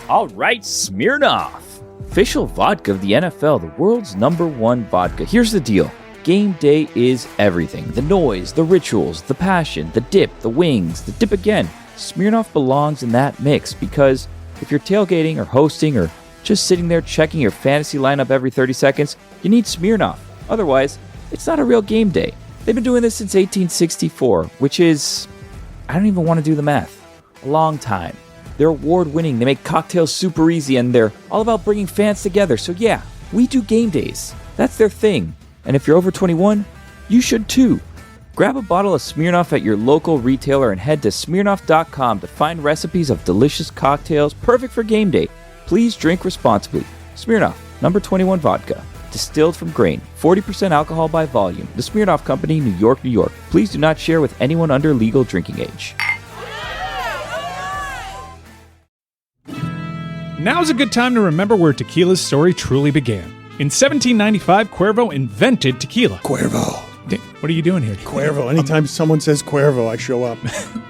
All right, Smirnoff. Official vodka of the NFL, the world's #1 vodka. Here's the deal. Game day is everything. The noise, the rituals, the passion, the dip, the wings, the dip again. Smirnoff belongs in that mix because if you're tailgating or hosting or just sitting there checking your fantasy lineup every 30 seconds, you need Smirnoff. Otherwise, it's not a real game day. They've been doing this since 1864, which is, I don't even want to do the math, a long time. They're award-winning, they make cocktails super easy, and they're all about bringing fans together. So yeah, we do game days. That's their thing. And if you're over 21, you should too. Grab a bottle of Smirnoff at your local retailer and head to Smirnoff.com to find recipes of delicious cocktails perfect for game day. Please drink responsibly. Smirnoff, #21 vodka. Distilled from grain. 40% alcohol by volume. The Smirnoff Company, New York, New York. Please do not share with anyone under legal drinking age. Now's a good time to remember where tequila's story truly began. In 1795, Cuervo invented tequila. Cuervo. What are you doing here? Cuervo. Anytime someone says Cuervo, I show up.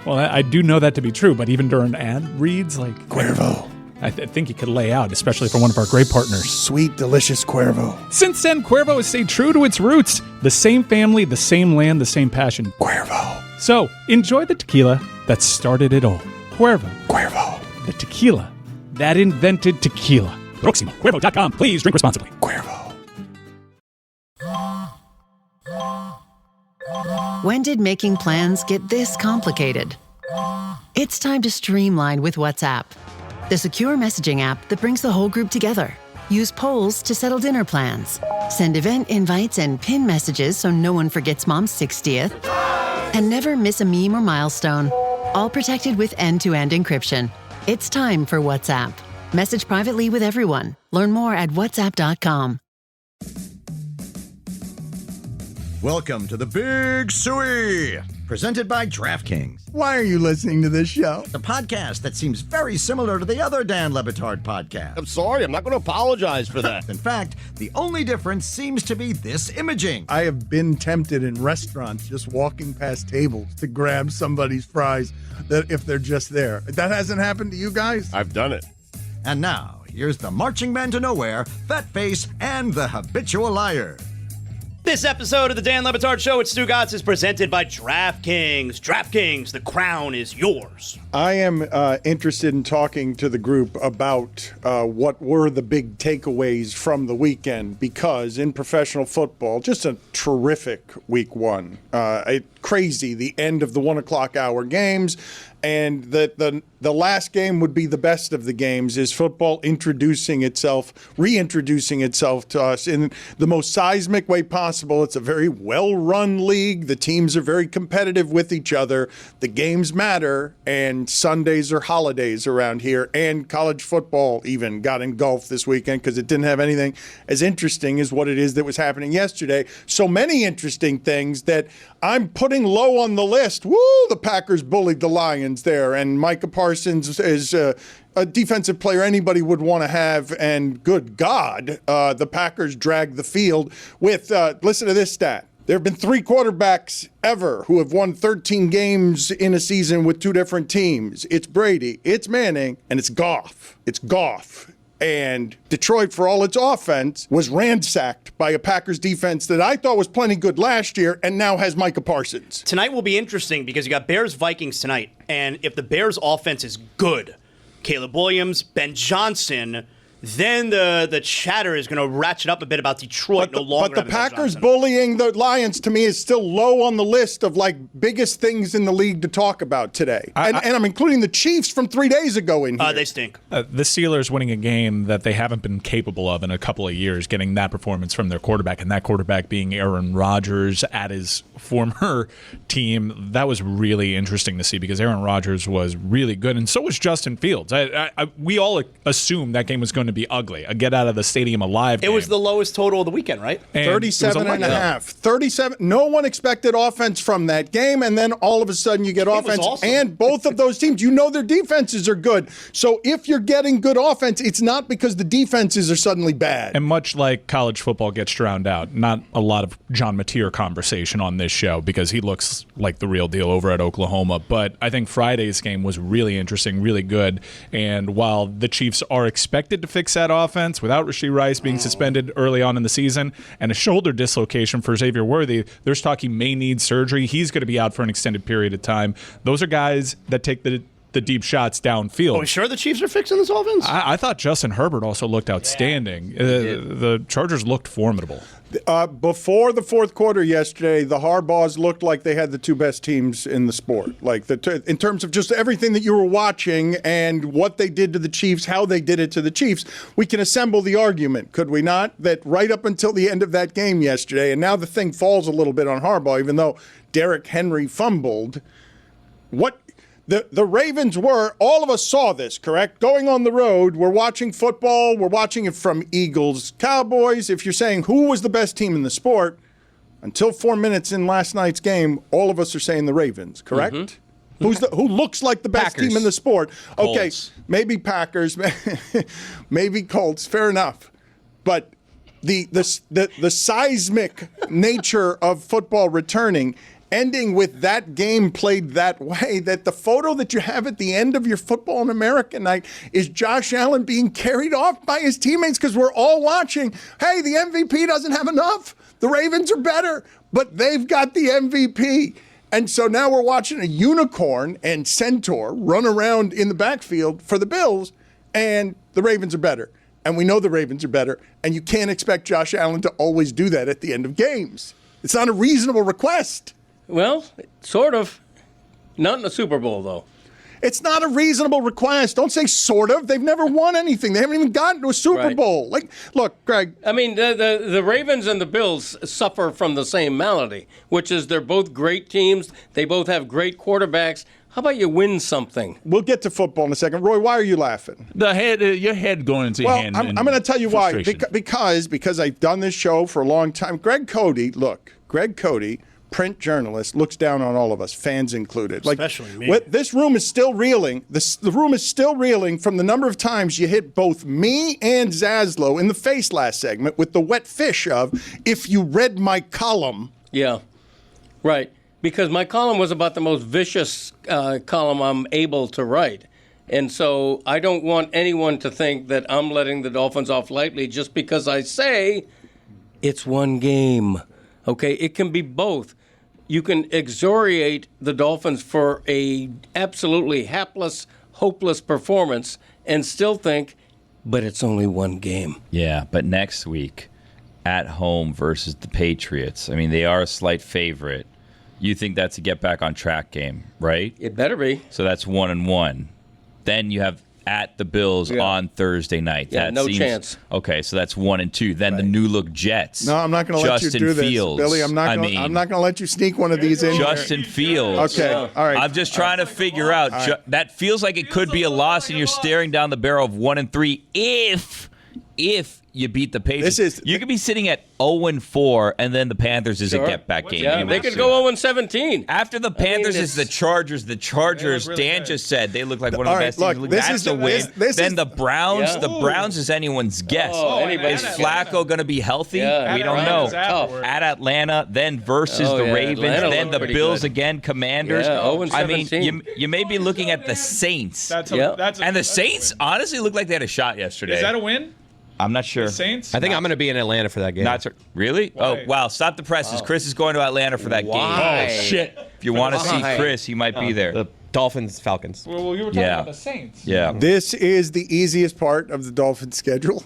Well, I do know that to be true, but even during ad reads, like... Cuervo. I think you could lay out, especially for one of our great partners. Sweet, delicious Cuervo. Since then, Cuervo has stayed true to its roots. The same family, the same land, the same passion. Cuervo. So, enjoy the tequila that started it all. Cuervo. Cuervo. The tequila that invented tequila. Proximo. Cuervo.com. Please drink responsibly. Cuervo. When did making plans get this complicated? It's time to streamline with WhatsApp, the secure messaging app that brings the whole group together. Use polls to settle dinner plans. Send event invites and pin messages so no one forgets Mom's 60th. And never miss a meme or milestone. All protected with end-to-end encryption. It's time for WhatsApp. Message privately with everyone. Learn more at whatsapp.com. Welcome to the Big Suey, presented by DraftKings, Why are you listening to this show? the podcast that seems very similar to the other Dan Le Batard podcast. I'm sorry, I'm not going to apologize for that. In fact, the only difference seems to be this imaging. I have been tempted in restaurants just walking past tables to grab somebody's fries that if they're just there. That hasn't happened to you guys? I've done it. And now, here's the marching man to nowhere, Fat Face, and the habitual liar. This episode of the Dan Le Batard Show at Stugotz is presented by DraftKings. DraftKings, the crown is yours. I am interested in talking to the group about what were the big takeaways from the weekend, because in professional football, just a terrific week one. Crazy, the end of the 1 o'clock hour games, and the last game would be the best of the games. Is football reintroducing itself to us in the most seismic way possible. It's a very well-run league. The teams are very competitive with each other. The games matter, and Sundays are holidays around here. And college football even got engulfed this weekend because it didn't have anything as interesting as what it is that was happening yesterday. So many interesting things that I'm putting low on the list. Woo, the Packers bullied the Lions there, and Micah Parsons is a defensive player anybody would want to have, and good God, the Packers dragged the field with, listen to this stat. There have been 3 quarterbacks ever who have won 13 games in a season with 2 different teams. It's Brady, it's Manning, and it's Goff. It's Goff. And Detroit, for all its offense, was ransacked by a Packers defense that I thought was plenty good last year and now has Micah Parsons. Tonight will be interesting because you got Bears-Vikings tonight. And if the Bears' offense is good, Caleb Williams, Ben Johnson, then the chatter is going to ratchet up a bit about Detroit no longer. But the Packers bullying the Lions, to me, is still low on the list of biggest things in the league to talk about today. And I'm including the Chiefs from 3 days ago in here. They stink. The Steelers winning a game that they haven't been capable of in a couple of years, getting that performance from their quarterback, and that quarterback being Aaron Rodgers at his former team. That was really interesting to see because Aaron Rodgers was really good, and so was Justin Fields. We all assumed that game was going to to be ugly, a get out of the stadium alive game. It was the lowest total of the weekend, right? And it was a 37 and a letdown. half. 37. No one expected offense from that game, and then all of a sudden you get was offense. awesome. And both of those teams, their defenses are good. So if you're getting good offense, it's not because the defenses are suddenly bad. And much like college football gets drowned out, not a lot of John Mateer conversation on this show because he looks like the real deal over at Oklahoma. But I think Friday's game was really interesting, really good. And while the Chiefs are expected to fix that offense without Rashee Rice being suspended early on in the season and a shoulder dislocation for Xavier Worthy, there's talk he may need surgery. He's going to be out for an extended period of time. Those are guys that take the deep shots downfield. Are we sure the Chiefs are fixing this offense? I thought Justin Herbert also looked outstanding. The Chargers looked formidable. Before the fourth quarter yesterday, the Harbaughs looked like they had the two best teams in the sport. Like in terms of just everything that you were watching and what they did to the Chiefs, how they did it to the Chiefs, we can assemble the argument, could we not? That right up until the end of that game yesterday, and now the thing falls a little bit on Harbaugh, even though Derrick Henry fumbled. What the Ravens were, all of us saw this, correct? Going on the road, we're watching football, we're watching it from Eagles, Cowboys. If you're saying who was the best team in the sport, until 4 minutes in last night's game, all of us are saying the Ravens, correct? Mm-hmm. Who looks like the best Packers. team in the sport? Okay, Colts. maybe Packers, maybe Colts, fair enough. But the seismic nature of football returning, ending with that game played that way, that the photo that you have at the end of your Football in America night is Josh Allen being carried off by his teammates because we're all watching. Hey, the MVP doesn't have enough. The Ravens are better, but they've got the MVP. And so now we're watching a unicorn and centaur run around in the backfield for the Bills, and the Ravens are better. And we know the Ravens are better, and you can't expect Josh Allen to always do that at the end of games. It's not a reasonable request. Well, sort of. Not in the Super Bowl, though. It's not a reasonable request. Don't say sort of. They've never won anything. They haven't even gotten to a Super Right. Bowl. Like, look, Greg. I mean, the Ravens and the Bills suffer from the same malady, which is they're both great teams. They both have great quarterbacks. How about you win something? We'll get to football in a second. Roy, why are you laughing? Your head going into your Well, hand. I'm going to tell you why. Frustration. Because I've done this show for a long time. Greg Cody, print journalist, looks down on all of us, fans included. Especially me. This room is still reeling. The room is still reeling from the number of times you hit both me and Zaslow in the face last segment with the wet fish of, if you read my column. Yeah, right. Because my column was about the most vicious column I'm able to write. And so I don't want anyone to think that I'm letting the Dolphins off lightly just because I say it's one game. Okay, it can be both. You can exoriate the Dolphins for a absolutely hapless, hopeless performance and still think, but it's only one game. Yeah, but next week, at home versus the Patriots, I mean, they are a slight favorite. You think that's a get back on track game, right? It better be. So that's 1-1. Then you have at the Bills on Thursday night. Yeah, that no seems, chance. Okay, so that's 1-2. Then the new look Jets. No, I'm not going to let you Justin do this, Fields. Billy. I'm not going to let you sneak one of these in. Justin Fields. Okay, all right. I'm just trying to figure out. That feels like it could be a loss, and you're staring down the barrel of 1-3 if you beat the Patriots. You could be sitting at 0-4, and then the Panthers is a get-back game. Yeah, they could go 0-17. After the Panthers is the Chargers. The Chargers, really Dan just said, they look like one of the best teams. That's a win. Then the Browns. The Browns is anyone's guess. Is Flacco going to be healthy? Yeah. We don't know. At Atlanta, then versus the Ravens, Atlanta then the Bills good. Again, Commanders. Yeah, 0-17. I mean, you may be looking at the Saints. And the Saints honestly looked like they had a shot yesterday. Is that a win? I'm not sure. The Saints? I think I'm going to be in Atlanta for that game. Really? Why? Oh, wow. Stop the presses. Wow. Chris is going to Atlanta for that game. Oh, shit. If you want to see Chris, he might be there. The Dolphins, Falcons. Well, you were talking about the Saints. Yeah. This is the easiest part of the Dolphins' schedule.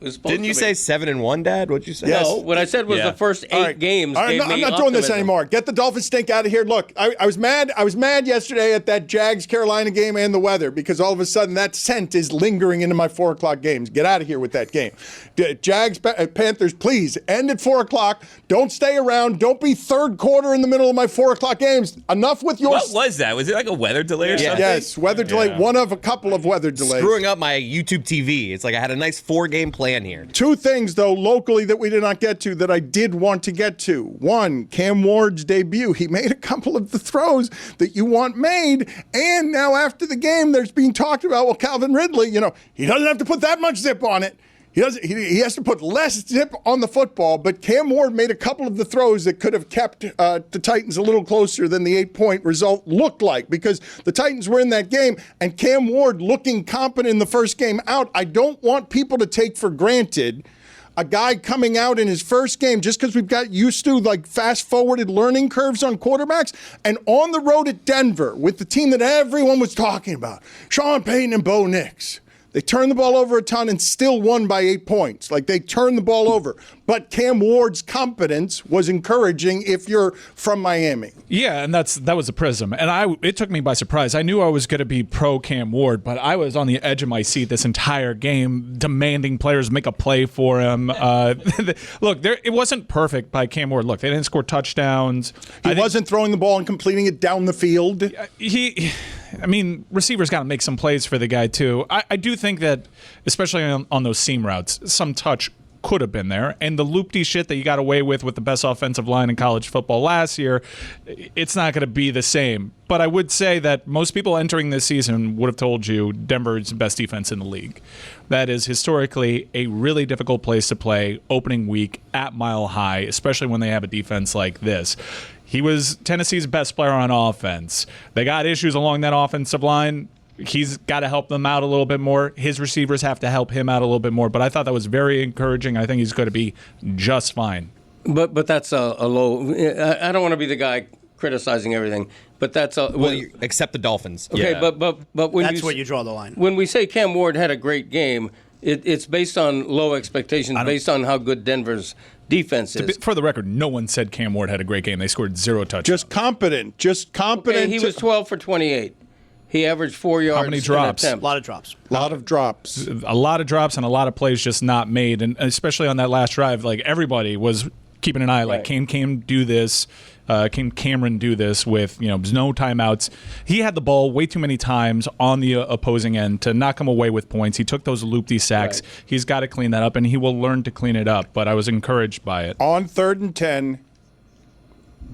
It was supposed Didn't you to be. say 7-1, Dad? What'd you say? Yes. No, what I said was Yeah. the first 8 games. All right, gave I'm me not doing this optimism. anymore. Get the Dolphins stink out of here. Look, I was mad. I was mad yesterday at that Jags-Carolina game and the weather because all of a sudden that scent is lingering into my 4 o'clock games. Get out of here with that game. Jags-Panthers, please, end at 4 o'clock. Don't stay around. Don't be third quarter in the middle of my 4 o'clock games. Enough with your... What was that? Was it like a weather delay or something? Yes, weather delay. One of a couple of weather delays. Screwing up my YouTube TV. It's like I had a nice 4-game plan here. 2 things, though, locally that we did not get to that I did want to get to. One, Cam Ward's debut. He made a couple of the throws that you want made. And now after the game, there's being talked about, well, Calvin Ridley, he doesn't have to put that much zip on it. He has to put less zip on the football, but Cam Ward made a couple of the throws that could have kept the Titans a little closer than the 8-point result looked like, because the Titans were in that game, and Cam Ward looking competent in the first game out. I don't want people to take for granted a guy coming out in his first game just because we've got used to like fast-forwarded learning curves on quarterbacks, and on the road at Denver with the team that everyone was talking about, Sean Payton and Bo Nix. They turned the ball over a ton and still won by 8 points. Like, they turned the ball over. But Cam Ward's competence was encouraging if you're from Miami. Yeah, and that was a prism. And it took me by surprise. I knew I was going to be pro Cam Ward, but I was on the edge of my seat this entire game, demanding players make a play for him. Look, it wasn't perfect by Cam Ward. Look, they didn't score touchdowns. He wasn't throwing the ball and completing it down the field. Receivers got to make some plays for the guy, too. I do think that, especially on those seam routes, some touch could have been there. And the loopty shit that you got away with the best offensive line in college football last year, it's not going to be the same. But I would say that most people entering this season would have told you Denver's best defense in the league. That is historically a really difficult place to play opening week at Mile High, especially when they have a defense like this. He was Tennessee's best player on offense. They got issues along that offensive line. He's got to help them out a little bit more. His receivers have to help him out a little bit more. But I thought that was very encouraging. I think he's going to be just fine. But that's a low. I don't want to be the guy criticizing everything. But that's Except the Dolphins. Okay, Yeah. but when That's where you draw the line. When we say Cam Ward had a great game, it's based on low expectations, based on how good Denver's defense is. For the record, no one said Cam Ward had a great game. They scored 0 touchdowns. Just competent. Okay, he was 12 for 28. He averaged 4 yards. How many drops? A lot of drops. A lot of drops and a lot of plays just not made. And especially on that last drive, like, everybody was keeping an eye, like, can Cam do this? Can Cameron do this with no timeouts? He had the ball way too many times on the opposing end to knock him away with points. He took those loopty sacks. Right. He's got to clean that up, and he will learn to clean it up. But I was encouraged by it. On 3rd and 10,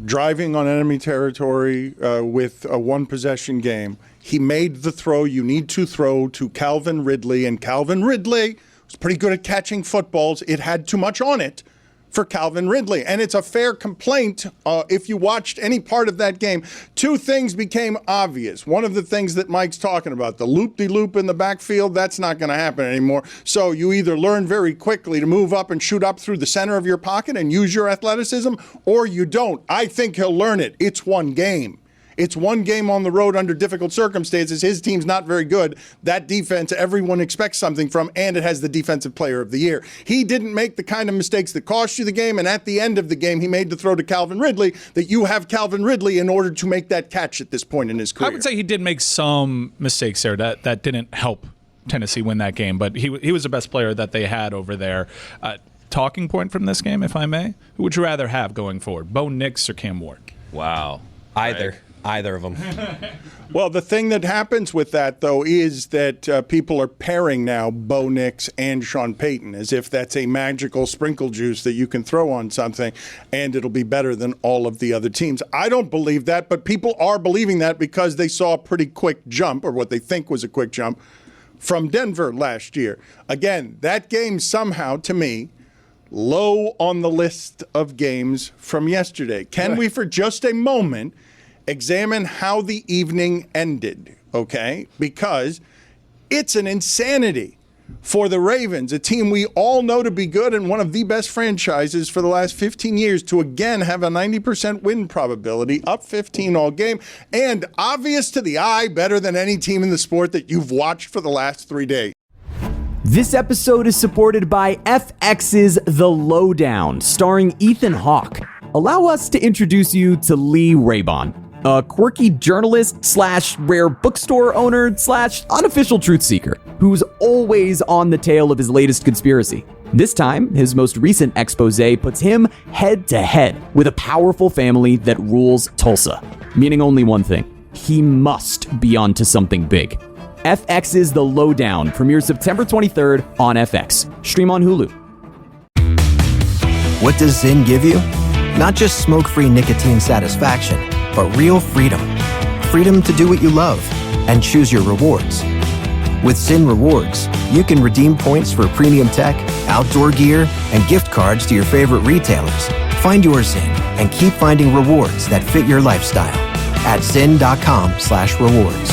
driving on enemy territory with a one-possession game, he made the throw you need to throw to Calvin Ridley, and Calvin Ridley was pretty good at catching footballs. It had too much on it for Calvin Ridley. And it's a fair complaint if you watched any part of that game. 2 things became obvious. One of the things that Mike's talking about, the loop-de-loop in the backfield, that's not going to happen anymore. So you either learn very quickly to move up and shoot up through the center of your pocket and use your athleticism, or you don't. I think he'll learn it. It's one game. It's one game on the road under difficult circumstances. His team's not very good. That defense, everyone expects something from, and it has the Defensive Player of the Year. He didn't make the kind of mistakes that cost you the game, and at the end of the game, he made the throw to Calvin Ridley that you have Calvin Ridley in order to make that catch at this point in his career. I would say he did make some mistakes there that didn't help Tennessee win that game, but he was the best player that they had over there. Talking point from this game, if I may, who would you rather have going forward, Bo Nix or Cam Ward? Wow. Either of them. Well, the thing that happens with that, though, is that people are pairing now Bo Nix and Sean Payton as if that's a magical sprinkle juice that you can throw on something and it'll be better than all of the other teams. I don't believe that, but people are believing that because they saw a pretty quick jump, or what they think was a quick jump, from Denver last year. Again, that game somehow, to me, low on the list of games from yesterday. Can we, for just a moment, examine how the evening ended, okay? Because it's an insanity for the Ravens, a team we all know to be good and one of the best franchises for the last 15 years, to again have a 90% win probability, up 15 all game, and obvious to the eye, better than any team in the sport that you've watched for the last 3 days. This episode is supported by FX's The Lowdown, starring Ethan Hawke. Allow us to introduce you to Lee Raybon, a quirky journalist / rare bookstore owner / unofficial truth seeker, who's always on the tail of his latest conspiracy. This time, his most recent expose puts him head to head with a powerful family that rules Tulsa, meaning only one thing: he must be onto something big. FX's The Lowdown premieres September 23rd on FX. Stream on Hulu. What does Zyn give you? Not just smoke-free nicotine satisfaction, but real freedom. Freedom to do what you love and choose your rewards. With Zyn Rewards, you can redeem points for premium tech, outdoor gear, and gift cards to your favorite retailers. Find your Zyn and keep finding rewards that fit your lifestyle at zyn.com/rewards.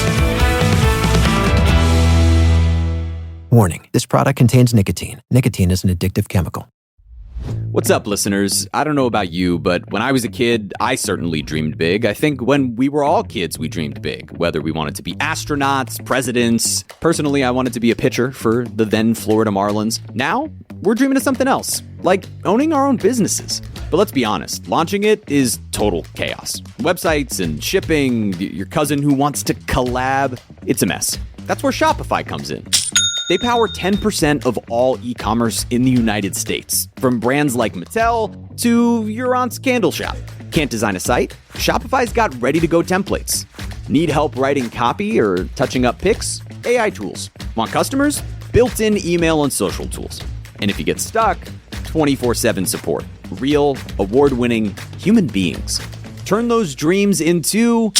Warning, this product contains nicotine. Nicotine is an addictive chemical. What's up, listeners? I don't know about you, but when I was a kid, I certainly dreamed big. I think when we were all kids, we dreamed big, whether we wanted to be astronauts, presidents. Personally, I wanted to be a pitcher for the then Florida Marlins. Now, we're dreaming of something else, like owning our own businesses. But let's be honest, launching it is total chaos. Websites and shipping, your cousin who wants to collab, it's a mess. That's where Shopify comes in. They power 10% of all e-commerce in the United States, from brands like Mattel to your aunt's candle shop. Can't design a site? Shopify's got ready-to-go templates. Need help writing copy or touching up pics? AI tools. Want customers? Built-in email and social tools. And if you get stuck, 24/7 support. Real, award-winning human beings. Turn those dreams into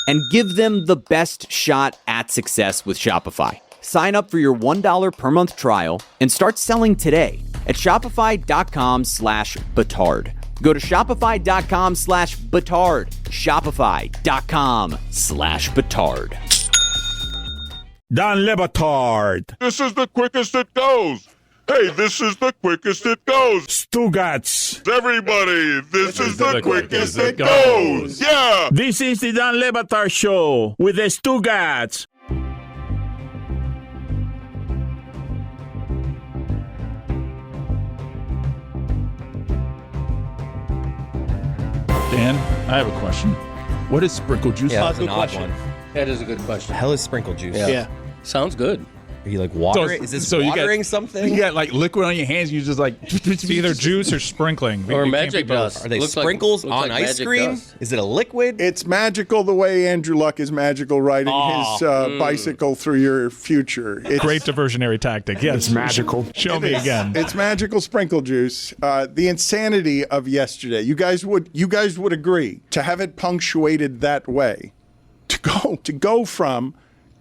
and give them the best shot at success with Shopify. Sign up for your $1 per month trial and start selling today at shopify.com/Batard. Go to shopify.com/Batard. Shopify.com/Batard. Don Le Batard. This is the quickest it goes. Hey, this is the quickest it goes. Stugotz. Everybody, this is the quickest it goes. Yeah. This is the Don Le Batard Show with the Stugotz. Dan, I have a question. What is sprinkle juice? Yeah, that's good an odd question. one. That is a good question. The hell is sprinkle juice? Yeah. Sounds good. Are you like watering? Is this you watering got, something? You got like liquid on your hands. You just like it's either juice or sprinkling. Or You can't magic be both. dust. Are they Looks sprinkles looks on ice magic cream? dust. Is it a liquid? It's magical the way Andrew Luck is magical riding his bicycle through your future. It's Great diversionary tactic. Yes, it's magical. Show me again. It's magical sprinkle juice. The insanity of yesterday. You guys would agree to have it punctuated that way. To go from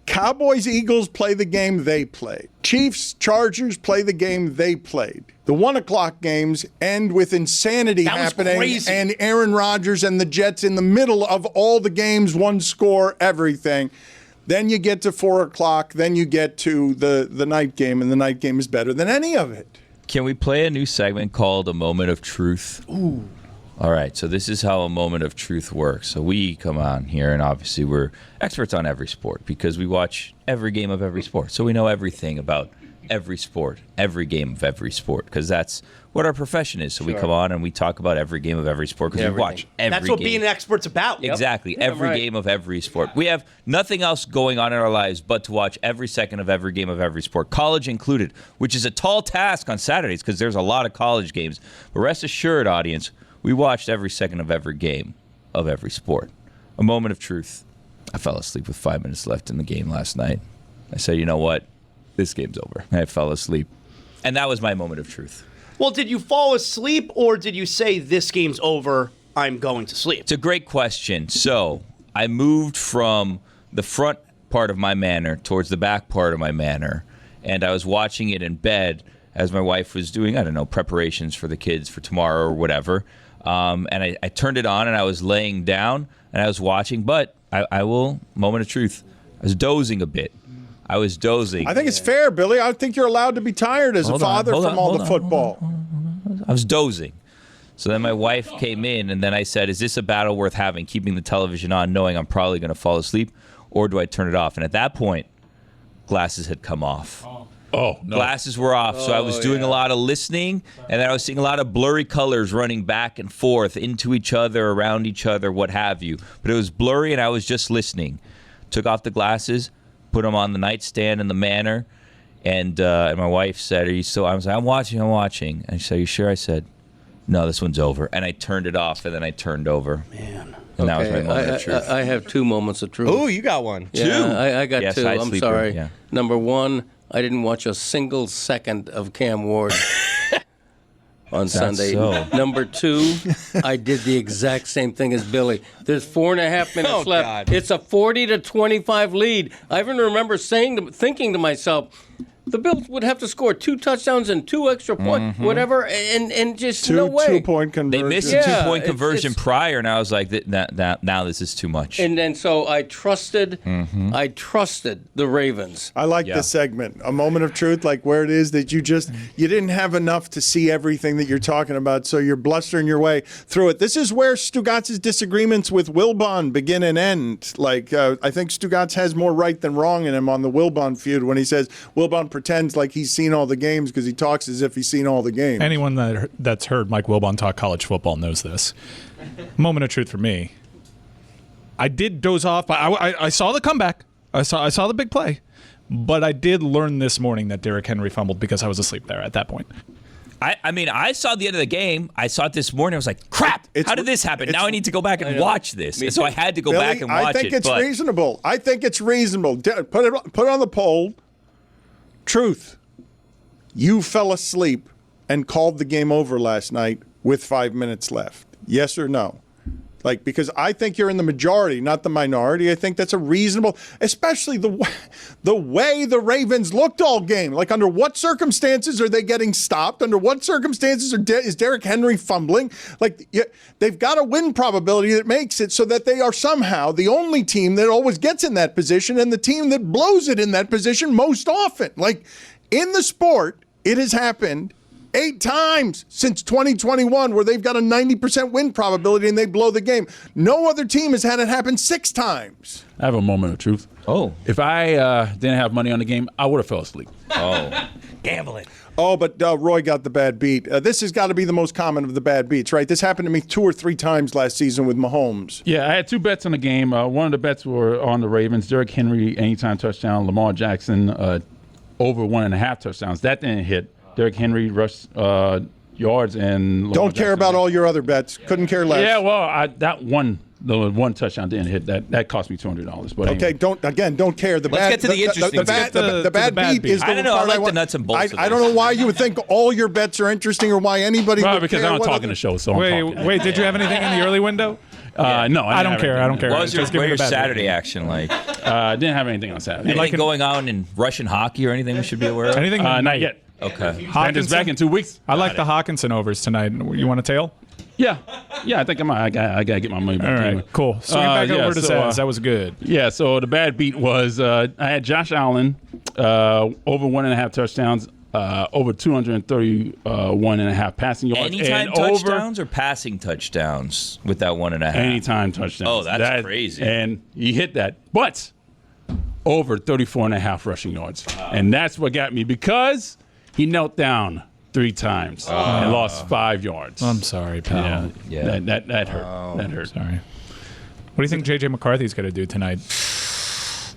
Cowboys, Eagles play the game they played. Chiefs, Chargers play the game they played. The 1 o'clock games end with insanity happening crazy. and Aaron Rodgers and the Jets in the middle of all the games, one score, everything. Then you get to 4 o'clock. Then you get to the night game, and the night game is better than any of it. Can we play a new segment called A Moment of Truth? Ooh. All right, so this is how a moment of truth works. So we come on here, and obviously we're experts on every sport because we watch every game of every sport. So we know everything about every sport, every game of every sport, because that's what our profession is. So we come on and we talk about every game of every sport because we watch every That's what game. being an expert's about. Exactly, every game of every sport. We have nothing else going on in our lives but to watch every second of every game of every sport, college included, which is a tall task on Saturdays because there's a lot of college games. But rest assured, audience, we watched every second of every game of every sport. A moment of truth. I fell asleep with 5 minutes left in the game last night. I said, you know what? This game's over. I fell asleep. And that was my moment of truth. Well, did you fall asleep or did you say this game's over, I'm going to sleep? It's a great question. So I moved from the front part of my manor towards the back part of my manor, and I was watching it in bed as my wife was doing, I don't know, preparations for the kids for tomorrow or whatever. And I turned it on and I was laying down and I was watching, but I will, moment of truth, I was dozing a bit. I was dozing. I think it's fair, Billy. I think you're allowed to be tired as a father from all the football. I was dozing. So then my wife came in and then I said, is this a battle worth having, keeping the television on, knowing I'm probably going to fall asleep, or do I turn it off? And at that point, glasses had come off. Oh, no. Glasses were off, so I was doing a lot of listening, and then I was seeing a lot of blurry colors running back and forth into each other, around each other, what have you. But it was blurry, and I was just listening. Took off the glasses, put them on the nightstand in the manor, and my wife said, "Are you still?" I was like, "I'm watching." And she said, "Are you sure?" I said, "No, this one's over." And I turned it off, and then I turned over. Man. And that was my moment of truth. I have 2 moments of truth. Oh, you got one. Yeah, I got Yes, 2. side I'm sleeper, sorry. yeah. Number 1, I didn't watch a single second of Cam Ward on Sunday. so. Number 2, I did the exact same thing as Billy. There's 4.5 minutes left. God. It's a 40-25 lead. I even remember thinking to myself, the Bills would have to score 2 touchdowns and 2 extra points, whatever, and just no way. 2-point conversion. They missed a 2-point conversion prior, and I was like, now this is too much. And then so I trusted the Ravens. I like this segment, a moment of truth, like where it is that you didn't have enough to see everything that you're talking about, so you're blustering your way through it. This is where Stugotz's disagreements with Wilbon begin and end. Like, I think Stugotz has more right than wrong in him on the Wilbon feud when he says Wilbon pretends like he's seen all the games because he talks as if he's seen all the games. Anyone that's heard Mike Wilbon talk college football knows this. Moment of truth for me. I did doze off, but I saw the comeback. I saw the big play. But I did learn this morning that Derrick Henry fumbled because I was asleep there at that point. I mean, I saw the end of the game. I saw it this morning. I was like, crap, how did this happen? Now I need to go back and watch this. And so I had to go back and watch it. I think it's reasonable. I think it's reasonable. Put it on the poll. Truth. You fell asleep and called the game over last night with 5 minutes left. Yes or no? Like, because I think you're in the majority, not the minority. I think that's a reasonable, especially the way the Ravens looked all game. Like, under what circumstances are they getting stopped? Under what circumstances is Derrick Henry fumbling? Like, they've got a win probability that makes it so that they are somehow the only team that always gets in that position and the team that blows it in that position most often. Like, in the sport, it has happened 8 times since 2021 where they've got a 90% win probability and they blow the game. No other team has had it happen 6 times. I have a moment of truth. Oh. If I didn't have money on the game, I would have fell asleep. Oh. Gambling. Oh, but Roy got the bad beat. This has got to be the most common of the bad beats, right? This happened to me 2 or 3 times last season with Mahomes. Yeah, I had 2 bets on the game. One of the bets were on the Ravens. Derrick Henry, anytime touchdown. Lamar Jackson, over 1.5 touchdowns. That didn't hit. Derrick Henry rushed yards and Lamar Don't care Jackson about all your other bets. Couldn't care less. Yeah, well, the one touchdown didn't hit. That cost me $200. But okay, anyway. don't care. Let's get to the interesting. The bad beat is the I don't know. part I like the nuts and bolts. I don't know why you would think all your bets are interesting or why anybody would because care I'm what talking the show. So Wait, did you have anything in the early window? No, I don't care. I don't care. What was Just your give me the bad Saturday beat. action like? Didn't have anything on Saturday. Anything going on in Russian hockey or anything we should be aware of? Anything? Not yet. Okay. Brandon's back in 2 weeks. I like the Hawkinson overs tonight. You want a tail? Yeah, I think I gotta get my money back. All right, anyway. cool. Swing back over to Zaz. That was good. Yeah, so the bad beat was I had Josh Allen over 1.5 touchdowns, over 231.5 passing yards. Anytime touchdowns or passing touchdowns with that 1.5? Anytime touchdowns. Oh, that's crazy. And he hit that, but over 34.5 rushing yards, and that's what got me because he knelt down 3 times and lost 5 yards. I'm sorry, pal. Yeah. That hurt. That hurt. Sorry. What do you think J.J. McCarthy's going to do tonight? He's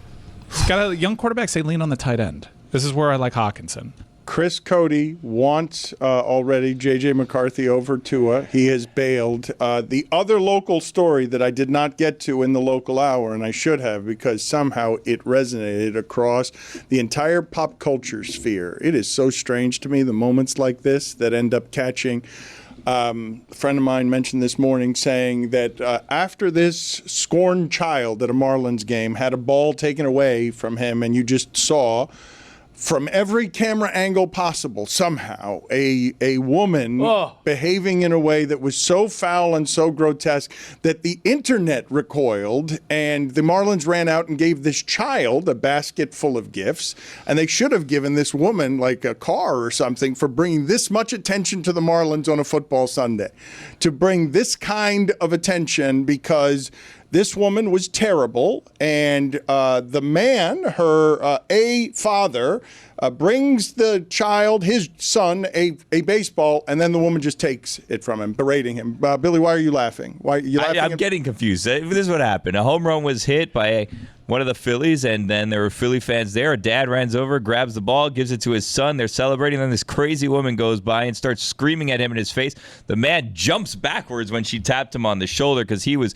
got a young quarterback. Say lean on the tight end. This is where I like Hawkinson. Chris Cody wants already J.J. McCarthy over Tua. He has bailed. The other local story that I did not get to in the local hour, and I should have because somehow it resonated across the entire pop culture sphere. It is so strange to me, the moments like this that end up catching. A friend of mine mentioned this morning saying that after this scorned child at a Marlins game had a ball taken away from him, and you just saw from every camera angle possible, somehow, a woman behaving in a way that was so foul and so grotesque that the internet recoiled, and the Marlins ran out and gave this child a basket full of gifts, and they should have given this woman like a car or something for bringing this much attention to the Marlins on a football Sunday. To bring this kind of attention because this woman was terrible, and the man, her father, brings the child, his son, a baseball, and then the woman just takes it from him, berating him. Billy, why are you laughing? Why are you laughing? I'm getting confused. This is what happened. A home run was hit by one of the Phillies, and then there were Philly fans there. A dad runs over, grabs the ball, gives it to his son. They're celebrating. Then this crazy woman goes by and starts screaming at him in his face. The man jumps backwards when she tapped him on the shoulder because he was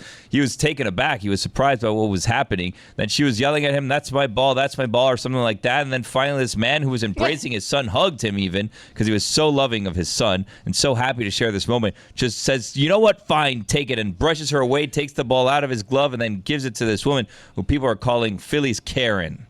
taken aback. He was surprised by what was happening. Then she was yelling at him, "That's my ball, or something like that. And then finally this man who was embracing his son hugged him even because he was so loving of his son and so happy to share this moment. Just says, "You know what? Fine, take it," and brushes her away, takes the ball out of his glove, and then gives it to this woman who people are calling Philly's Karen.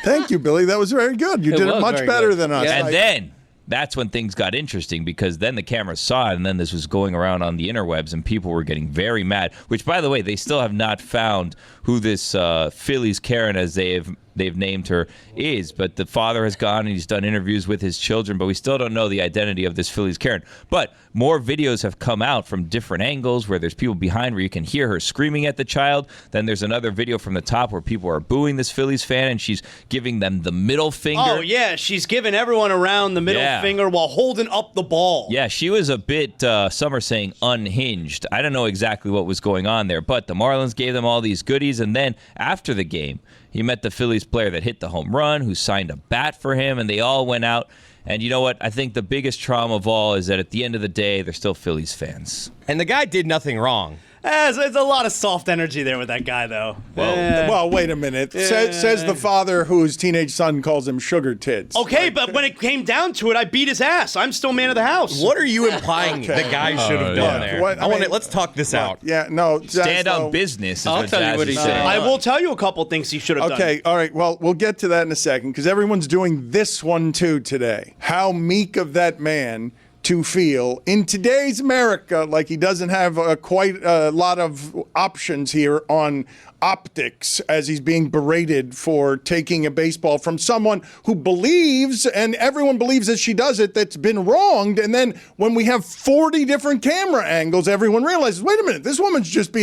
Thank you, Billy. That was very good. You did it much better than us. And then that's when things got interesting because then the camera saw it, and then this was going around on the interwebs, and people were getting very mad. Which, by the way, they still have not found who this Philly's Karen, as they've named her, is. But the father has gone and he's done interviews with his children, but we still don't know the identity of this Philly's Karen. But more videos have come out from different angles where there's people behind where you can hear her screaming at the child. Then there's another video from the top where people are booing this Phillies fan, and she's giving them the middle finger. Oh, yeah. She's giving everyone around the middle finger while holding up the ball. Yeah, she was a bit, some are saying, unhinged. I don't know exactly what was going on there, but the Marlins gave them all these goodies, and then after the game, he met the Phillies player that hit the home run, who signed a bat for him, and they all went out. And you know what? I think the biggest trauma of all is that at the end of the day, they're still Phillies fans. And the guy did nothing wrong. There's a lot of soft energy there with that guy, though. Well, wait a minute. Says the father whose teenage son calls him sugar tits. Okay, but when it came down to it, I beat his ass. I'm still man of the house. What are you implying the guy should have done there? Let's talk this out. Yeah, no. Stand on business is I'll what tell you Jazz what is he saying. said. I will tell you a couple things he should have done. Okay, all right. Well, we'll get to that in a second because everyone's doing this one too today. How meek of that man to feel in today's America like he doesn't have quite a lot of options here on optics as he's being berated for taking a baseball from someone who believes, and everyone believes that she does it, that's been wronged. And then when we have 40 different camera angles, everyone realizes, wait a minute, this woman's just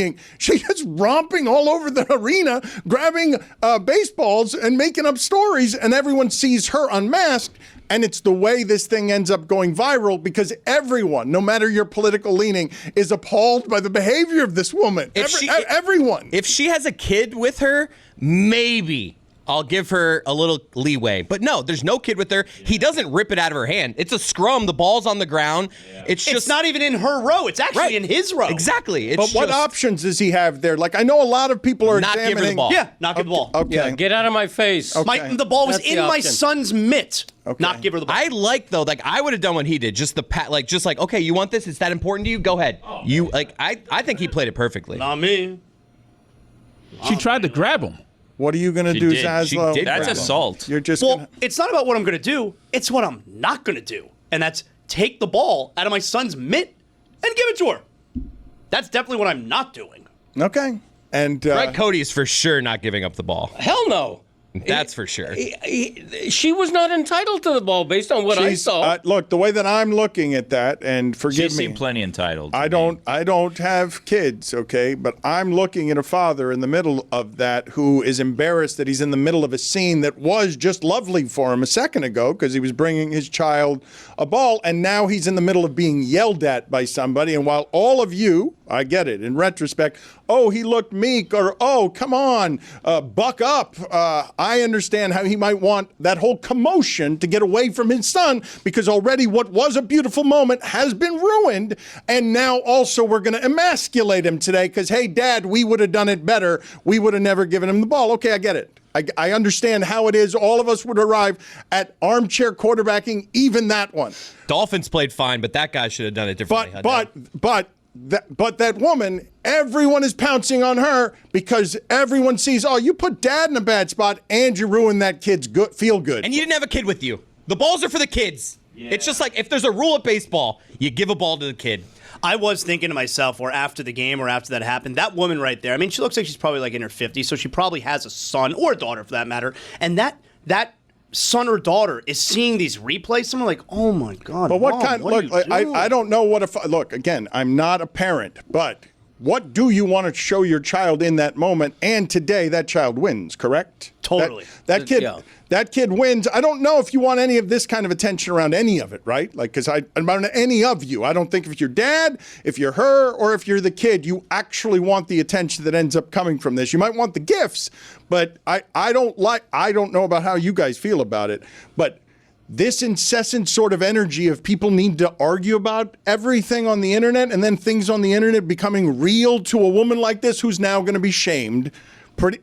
romping all over the arena, grabbing baseballs and making up stories, and everyone sees her unmasked. And it's the way this thing ends up going viral because everyone, no matter your political leaning, is appalled by the behavior of this woman. Everyone. If she has a kid with her, maybe I'll give her a little leeway. But no, there's no kid with her. He doesn't rip it out of her hand. It's a scrum. The ball's on the ground. Yeah. It's not even in her row. It's actually in his row. Exactly. But what options does he have there? Like, I know a lot of people are not examining. Give her the ball. Yeah, not give the ball. Okay. Yeah, get out of my face. Okay. The ball was That's in my son's mitt. Okay. Not give her the ball. I like though, I would have done what he did. Just okay, you want this? It's that important to you? Go ahead. I think he played it perfectly. Not me. She tried to grab him. What are you going to do, Zaslow? That's assault. You're just it's not about what I'm going to do. It's what I'm not going to do. And that's take the ball out of my son's mitt and give it to her. That's definitely what I'm not doing. Okay. And Greg Cody is for sure not giving up the ball. Hell no. That's for sure. She was not entitled to the ball based on what I saw. Look, the way that I'm looking at that, and forgive me, She seemed plenty entitled. I don't have kids, okay, but I'm looking at a father in the middle of that who is embarrassed that he's in the middle of a scene that was just lovely for him a second ago because he was bringing his child a ball, and now he's in the middle of being yelled at by somebody. And while all of you, I get it, in retrospect, oh, he looked meek, or oh, come on, buck up. I understand how he might want that whole commotion to get away from his son because already what was a beautiful moment has been ruined. And now also we're going to emasculate him today because, hey, Dad, we would have done it better. We would have never given him the ball. Okay, I get it. I understand how it is. All of us would arrive at armchair quarterbacking, even that one. Dolphins played fine, but that guy should have done it differently. But that woman, everyone is pouncing on her because everyone sees, oh, you put Dad in a bad spot and you ruined that kid's feel good. And you didn't have a kid with you. The balls are for the kids. Yeah. It's just like if there's a rule at baseball, you give a ball to the kid. I was thinking to myself, or after the game, or after that happened, that woman right there, I mean, she looks like she's probably like in her 50s, so she probably has a son or a daughter for that matter. And that son or daughter is seeing these replays. Someone like, oh my God. But what Mom, kind? Look, I don't know what if. Look, again, I'm not a parent, but what do you want to show your child in that moment? And today, that child wins, correct? Totally. That kid wins. I don't know if you want any of this kind of attention around any of it, right? Like, because about any of you, I don't think if you're dad, if you're her, or if you're the kid, you actually want the attention that ends up coming from this. You might want the gifts, but I don't know about how you guys feel about it, but this incessant sort of energy of people need to argue about everything on the internet, and then things on the internet becoming real to a woman like this who's now going to be shamed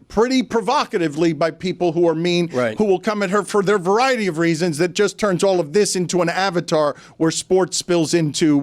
pretty provocatively by people who are mean, right, who will come at her for their variety of reasons, that just turns all of this into an avatar where sports spills into,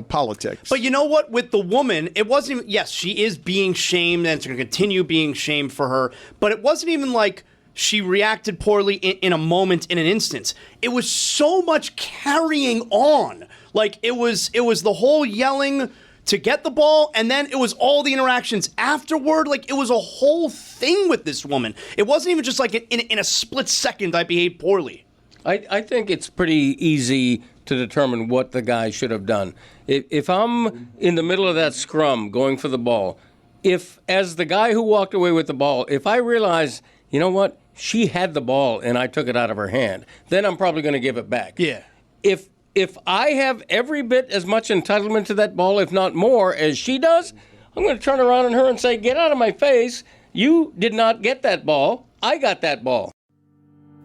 politics. But you know what? With the woman, it wasn't even, yes, she is being shamed, and it's going to continue being shamed for her, but it wasn't even like she reacted poorly in a moment, in an instance. It was so much carrying on. Like, it was the whole yelling to get the ball, and then it was all the interactions afterward. Like, it was a whole thing with this woman. It wasn't even just like in a split second I behaved poorly. I think it's pretty easy to determine what the guy should have done. If I'm in the middle of that scrum going for the ball, if, as the guy who walked away with the ball, if I realize, you know what, she had the ball and I took it out of her hand, then I'm probably going to give it back. Yeah. If I have every bit as much entitlement to that ball, if not more, as she does, I'm going to turn around on her and say, get out of my face. You did not get that ball. I got that ball.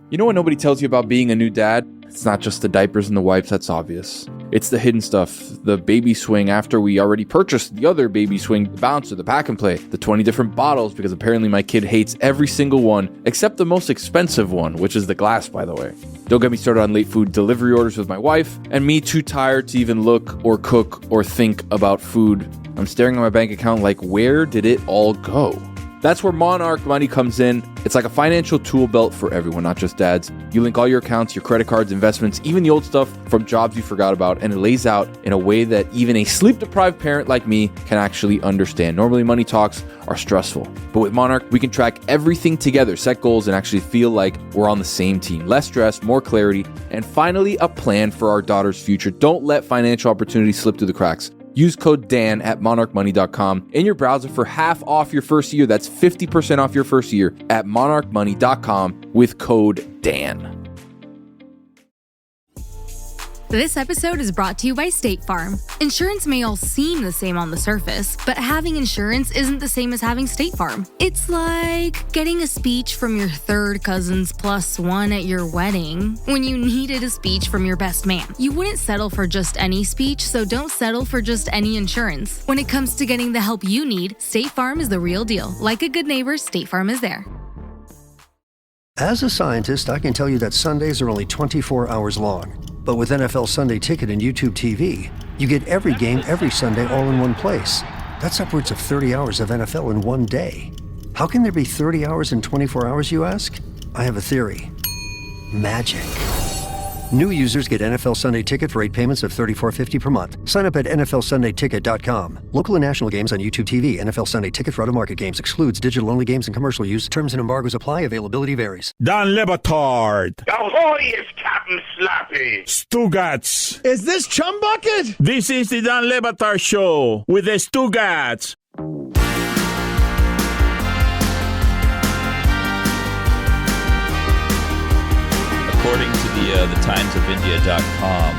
You know what nobody tells you about being a new dad? It's not just the diapers and the wipes, that's obvious. It's the hidden stuff, the baby swing after we already purchased the other baby swing, the bouncer, the pack and play, the 20 different bottles, because apparently my kid hates every single one, except the most expensive one, which is the glass, by the way. Don't get me started on late food delivery orders with my wife, and me too tired to even look or cook or think about food. I'm staring at my bank account like, where did it all go? That's where Monarch Money comes in. It's like a financial tool belt for everyone, not just dads. You link all your accounts, your credit cards, investments, even the old stuff from jobs you forgot about, and it lays out in a way that even a sleep-deprived parent like me can actually understand. Normally, money talks are stressful, but with Monarch, we can track everything together, set goals, and actually feel like we're on the same team. Less stress, more clarity, and finally, a plan for our daughter's future. Don't let financial opportunities slip through the cracks. Use code DAN at monarchmoney.com in your browser for half off your first year. That's 50% off your first year at monarchmoney.com with code DAN. This episode is brought to you by State Farm. Insurance may all seem the same on the surface, but having insurance isn't the same as having State Farm. It's like getting a speech from your third cousin's +1 at your wedding when you needed a speech from your best man. You wouldn't settle for just any speech, so don't settle for just any insurance. When it comes to getting the help you need, State Farm is the real deal. Like a good neighbor, State Farm is there. As a scientist, I can tell you that Sundays are only 24 hours long. But with NFL Sunday Ticket and YouTube TV, you get every game every Sunday all in one place. That's upwards of 30 hours of NFL in one day. How can there be 30 hours in 24 hours, you ask? I have a theory. Magic. New users get NFL Sunday Ticket for 8 payments of $34.50 per month. Sign up at NFLSundayTicket.com. Local and national games on YouTube TV. NFL Sunday Ticket for out-of-market games excludes digital-only games and commercial use. Terms and embargoes apply. Availability varies. Don Le Batard. Ahoy is Captain Slappy. Stugotz. Is this Chum Bucket? This is the Don Le Batard Show with the Stugotz. According to the timesofIndia.com,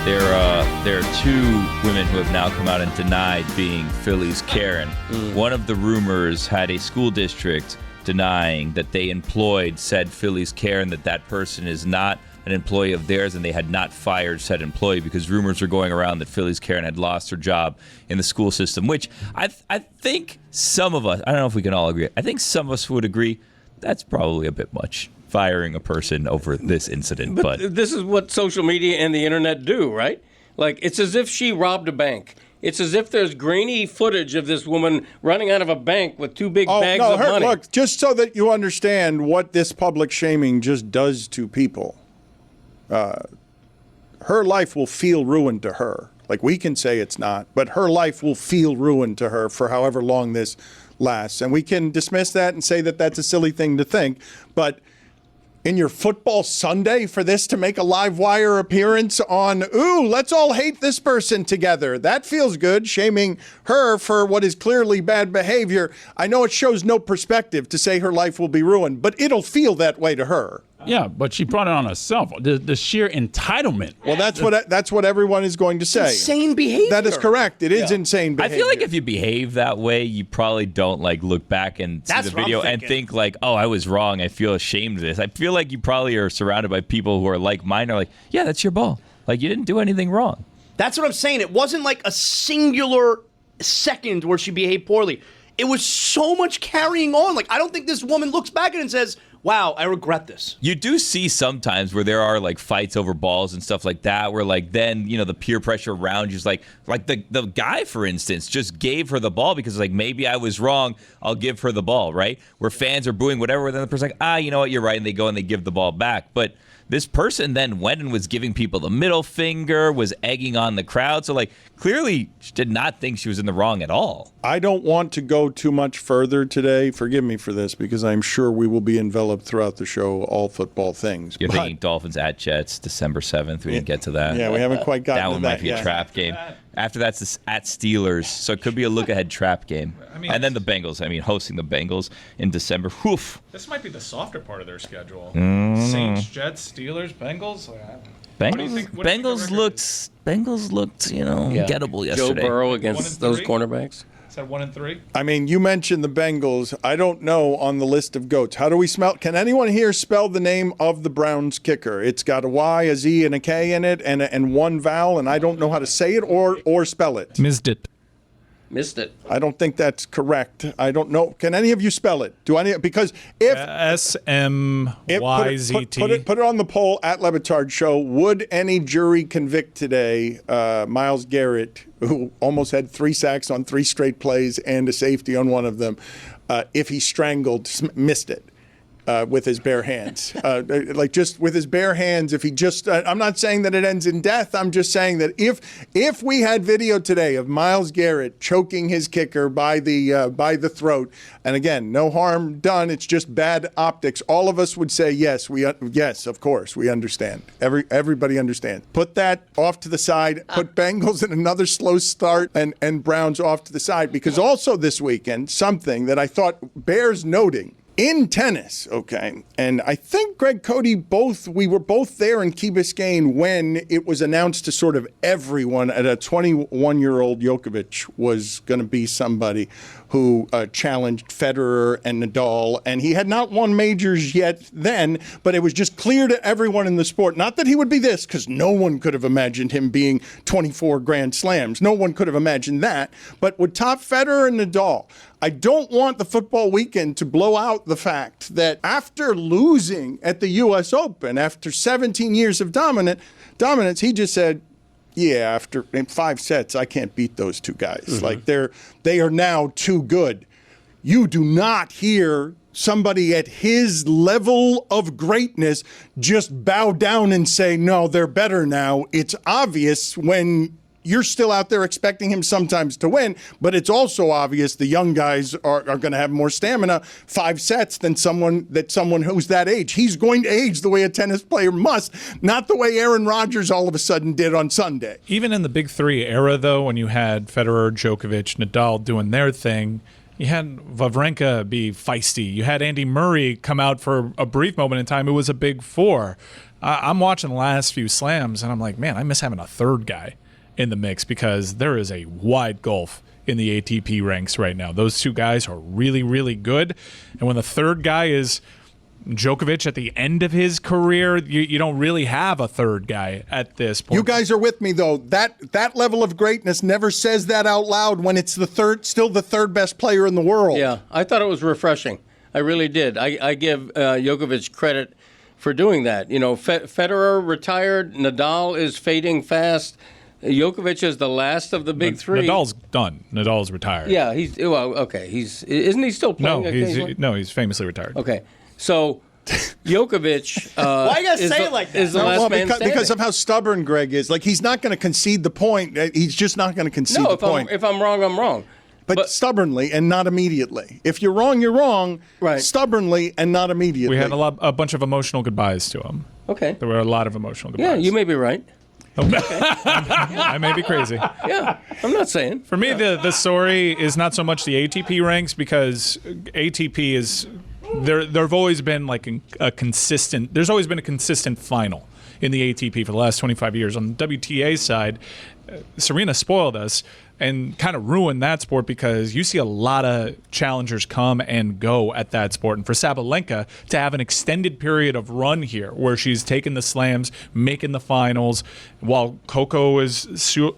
there are two women who have now come out and denied being Philly's Karen. One of the rumors had a school district denying that they employed said Philly's Karen, that person is not an employee of theirs, and they had not fired said employee, because rumors were going around that Philly's Karen had lost her job in the school system, which I think some of us, I don't know if we can all agree, I think some of us would agree that's probably a bit much, firing a person over this incident. But this is what social media and the internet do, right? Like, it's as if she robbed a bank. It's as if there's grainy footage of this woman running out of a bank with 2 big bags of money. Look, just so that you understand what this public shaming just does to people, her life will feel ruined to her. Like, we can say it's not, but her life will feel ruined to her for however long this lasts. And we can dismiss that and say that that's a silly thing to think, but in your football Sunday for this to make a live wire appearance on, let's all hate this person together. That feels good, shaming her for what is clearly bad behavior. I know it shows no perspective to say her life will be ruined, but it'll feel that way to her. Yeah, but she brought it on herself. The sheer entitlement. Well, that's what everyone is going to say. Insane behavior. That is correct. It is insane behavior. I feel like if you behave that way, you probably don't look back and see the video and think oh, I was wrong. I feel ashamed of this. I feel like you probably are surrounded by people who are like mine. Are like, yeah, that's your ball. You didn't do anything wrong. That's what I'm saying. It wasn't like a singular second where she behaved poorly. It was so much carrying on. I don't think this woman looks back at it and says, wow, I regret this. You do see sometimes where there are fights over balls and stuff like that, where then the peer pressure around you is like the guy, for instance, just gave her the ball because maybe I was wrong, I'll give her the ball, right? Where fans are booing whatever, then the person's you know what, you're right, and they go and they give the ball back. But this person then went and was giving people the middle finger, was egging on the crowd. So, clearly she did not think she was in the wrong at all. I don't want to go too much further today. Forgive me for this, because I'm sure we will be enveloped throughout the show, all football things. You're thinking Dolphins at Jets, December 7th. We didn't get to that. Yeah, we haven't quite gotten to that. That one might be a trap game. After that's at Steelers, so it could be a look-ahead trap game. And then the Bengals. Hosting the Bengals in December. Whew. This might be the softer part of their schedule. Mm. Saints, Jets, Steelers, Bengals. Bengals looked, gettable yesterday. Joe Burrow against those cornerbacks. Is that 1-3? You mentioned the Bengals. I don't know on the list of goats. How do we spell? Can anyone here spell the name of the Browns kicker? It's got a Y, a Z, and a K in it, and one vowel, and I don't know how to say it or spell it. Missed it. I don't think that's correct. I don't know. Can any of you spell it? Because if SMYZT. Put it on the poll at Le Batard Show. Would any jury convict today Myles Garrett, who almost had 3 sacks on 3 straight plays and a safety on one of them, if he missed it? With his bare hands, just with his bare hands. If he just, I'm not saying that it ends in death. I'm just saying that if we had video today of Myles Garrett choking his kicker by the throat, and again, no harm done, it's just bad optics, all of us would say yes, of course, we understand. Everybody understands. Put that off to the side. Put Bengals in another slow start, and Browns off to the side, because also this weekend, something that I thought bears noting. In tennis, okay, and I think Greg Cody, we were both there in Key Biscayne when it was announced to sort of everyone that a 21-year-old Djokovic was going to be somebody who challenged Federer and Nadal, and he had not won majors yet then, but it was just clear to everyone in the sport, not that he would be this, because no one could have imagined him being 24 Grand Slams. No one could have imagined that, but would top Federer and Nadal. I don't want the football weekend to blow out the fact that after losing at the U.S. Open, after 17 years of dominance, he just said, yeah, in 5 sets, I can't beat those 2 guys. Mm-hmm. They are now too good. You do not hear somebody at his level of greatness just bow down and say, no, they're better now. It's obvious when you're still out there expecting him sometimes to win, but it's also obvious the young guys are going to have more stamina 5 sets than someone who's that age. He's going to age the way a tennis player must, not the way Aaron Rodgers all of a sudden did on Sunday. Even in the Big 3 era, though, when you had Federer, Djokovic, Nadal doing their thing, you had Wawrinka be feisty. You had Andy Murray come out for a brief moment in time. It was a Big 4. I'm watching the last few slams, and I'm like, man, I miss having a third guy in the mix, because there is a wide gulf in the ATP ranks right now. Those 2 guys are really, really good. And when the third guy is Djokovic at the end of his career, you don't really have a third guy at this point. You guys are with me, though. That level of greatness never says that out loud when it's still the third best player in the world. Yeah, I thought it was refreshing. I really did. I give Djokovic credit for doing that. Federer retired. Nadal is fading fast. Djokovic is the last of the big 3. Nadal's done. Nadal's retired. Yeah, okay. Isn't he still playing? No, he's famously retired. Okay, so Djokovic. Why you gotta say it like that? Is the last man standing. Because of how stubborn Greg is. He's not going to concede the point. He's just not going to concede the point. If I'm wrong, I'm wrong. But stubbornly and not immediately. If you're wrong, you're wrong. Right. Stubbornly and not immediately. We had a bunch of emotional goodbyes to him. Okay. There were a lot of emotional goodbyes. Yeah, you may be right. I may be crazy. Yeah, I'm not saying. For me, the story is not so much the ATP ranks, because ATP is there've always been like a consistent. There's always been a consistent final in the ATP for the last 25 years. On the WTA side, Serena spoiled us and kind of ruined that sport, because you see a lot of challengers come and go at that sport. And for Sabalenka to have an extended period of run here where she's taking the slams, making the finals, while Coco is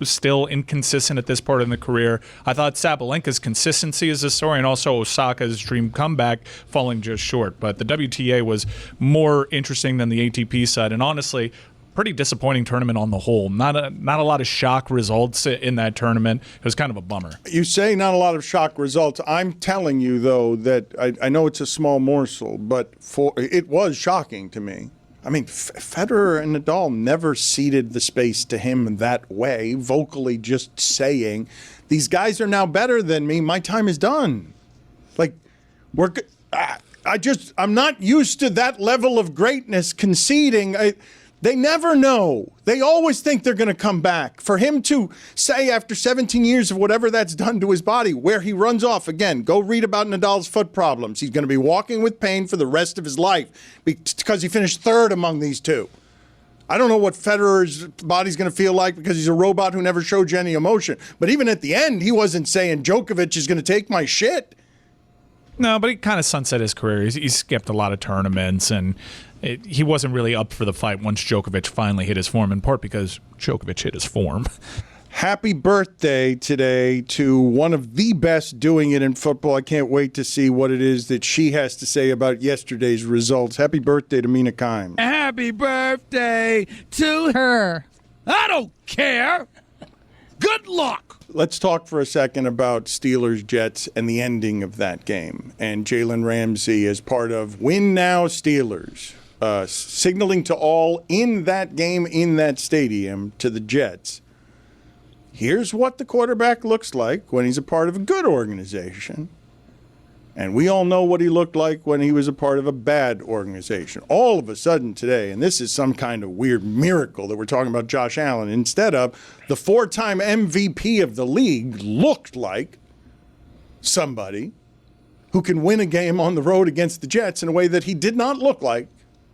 still inconsistent at this part in the career, I thought Sabalenka's consistency is the story, and also Osaka's dream comeback falling just short. But the WTA was more interesting than the ATP side, and honestly, pretty disappointing tournament on the whole. Not a lot of shock results in that tournament. It was kind of a bummer. You say not a lot of shock results. I'm telling you, though, that I know it's a small morsel, but it was shocking to me. I mean, Federer and Nadal never ceded the space to him that way, vocally just saying, these guys are now better than me. My time is done. Like, I'm not used to that level of greatness conceding. They never know. They always think they're going to come back. For him to say after 17 years of whatever that's done to his body, where he runs off, again, go read about Nadal's foot problems. He's going to be walking with pain for the rest of his life because he finished third among these two. I don't know what Federer's body's going to feel like, because he's a robot who never showed you any emotion. But even at the end, he wasn't saying Djokovic is going to take my shit. No, but he kind of sunset his career. He skipped a lot of tournaments, and he wasn't really up for the fight once Djokovic finally hit his form, in part because Djokovic hit his form. Happy birthday today to one of the best doing it in football. I can't wait to see what it is that she has to say about yesterday's results. Happy birthday to Mina Kimes. Happy birthday to her. I don't care. Good luck. Let's talk for a second about Steelers-Jets and the ending of that game. And Jalen Ramsey as part of Win Now Steelers, signaling to all in that game, in that stadium, to the Jets, here's what the quarterback looks like when he's a part of a good organization. And we all know what he looked like when he was a part of a bad organization. All of a sudden today, and this is some kind of weird miracle that we're talking about Josh Allen, instead of the 4-time MVP of the league, looked like somebody who can win a game on the road against the Jets in a way that he did not look like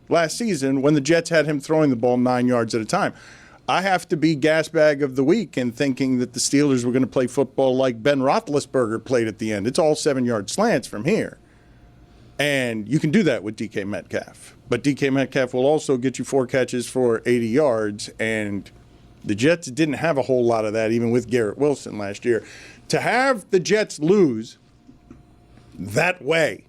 last season when the Jets had him throwing the ball 9 yards at a time. I have to be gas bag of the week in thinking that the Steelers were going to play football like Ben Roethlisberger played at the end. It's all 7-yard slants from here. And you can do that with DK Metcalf. But DK Metcalf will also get you 4 catches for 80 yards. And the Jets didn't have a whole lot of that, even with Garrett Wilson last year. To have the Jets lose that way,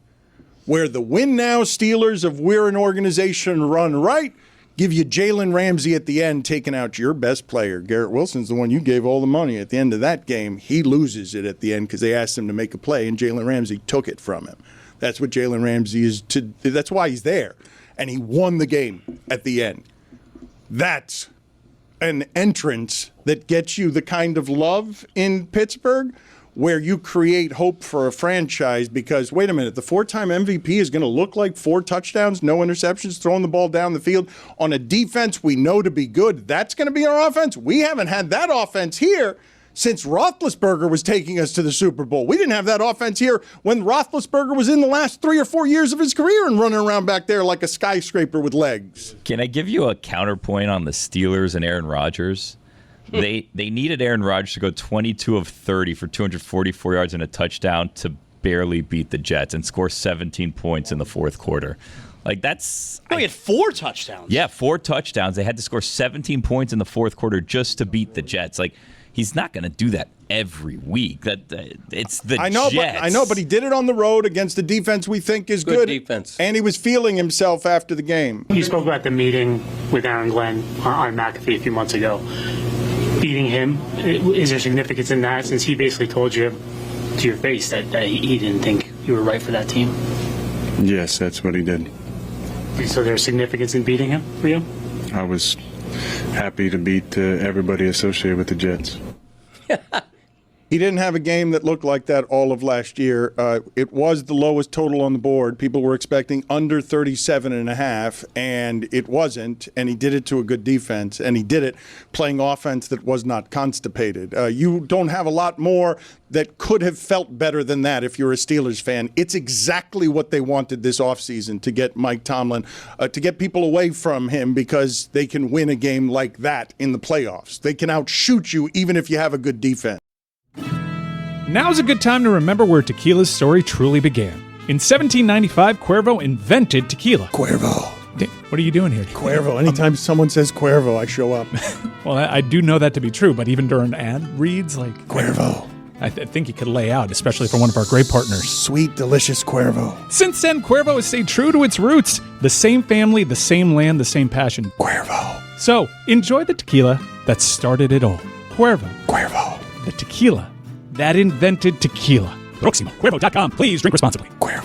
where the Win Now Steelers of we're an organization run right, give you Jalen Ramsey at the end taking out your best player. Garrett Wilson's the one you gave all the money at the end of that game. He loses it at the end because they asked him to make a play, and Jalen Ramsey took it from him. That's what Jalen Ramsey is. That's why he's there. And he won the game at the end. That's an entrance that gets you the kind of love in Pittsburgh where you create hope for a franchise, because, wait a minute, the 4-time MVP is going to look like 4 touchdowns, no interceptions, throwing the ball down the field on a defense we know to be good. That's going to be our offense. We haven't had that offense here since Roethlisberger was taking us to the Super Bowl. We didn't have that offense here when Roethlisberger was in the last 3 or 4 years of his career and running around back there like a skyscraper with legs. Can I give you a counterpoint on the Steelers and Aaron Rodgers? They needed Aaron Rodgers to go 22 of 30 for 244 yards and a touchdown to barely beat the Jets and score 17 points in the fourth quarter. Like, that's... Oh, he had 4 touchdowns. Yeah, 4 touchdowns. They had to score 17 points in the fourth quarter just to beat the Jets. Like, he's not going to do that every week. It's the Jets. I know, but he did it on the road against a defense we think is good. Defense. And he was feeling himself after the game. You spoke about the meeting with Aaron Glenn on McAfee a few months ago. Beating him, is there significance in that, since he basically told you to your face that he didn't think you were right for that team? Yes, that's what he did. So there's significance in beating him for you? I was happy to beat everybody associated with the Jets. He didn't have a game that looked like that all of last year. It was the lowest total on the board. People were expecting under 37.5, and it wasn't, and he did it to a good defense, and he did it playing offense that was not constipated. You don't have a lot more that could have felt better than that if you're a Steelers fan. It's exactly what they wanted this offseason, to get Mike Tomlin, to get people away from him, because they can win a game like that in the playoffs. They can outshoot you even if you have a good defense. Now's a good time to remember where tequila's story truly began. In 1795, Cuervo invented tequila. Cuervo. What are you doing here? Cuervo. Anytime someone says Cuervo, I show up. Well, I do know that to be true, but even during ad reads, like... Cuervo. I think you could lay out, especially for one of our great partners. Sweet, delicious Cuervo. Since then, Cuervo has stayed true to its roots. The same family, the same land, the same passion. Cuervo. So, enjoy the tequila that started it all. Cuervo. Cuervo. The tequila that invented tequila. Proximo. Cuervo.com. Please drink responsibly. Cuervo.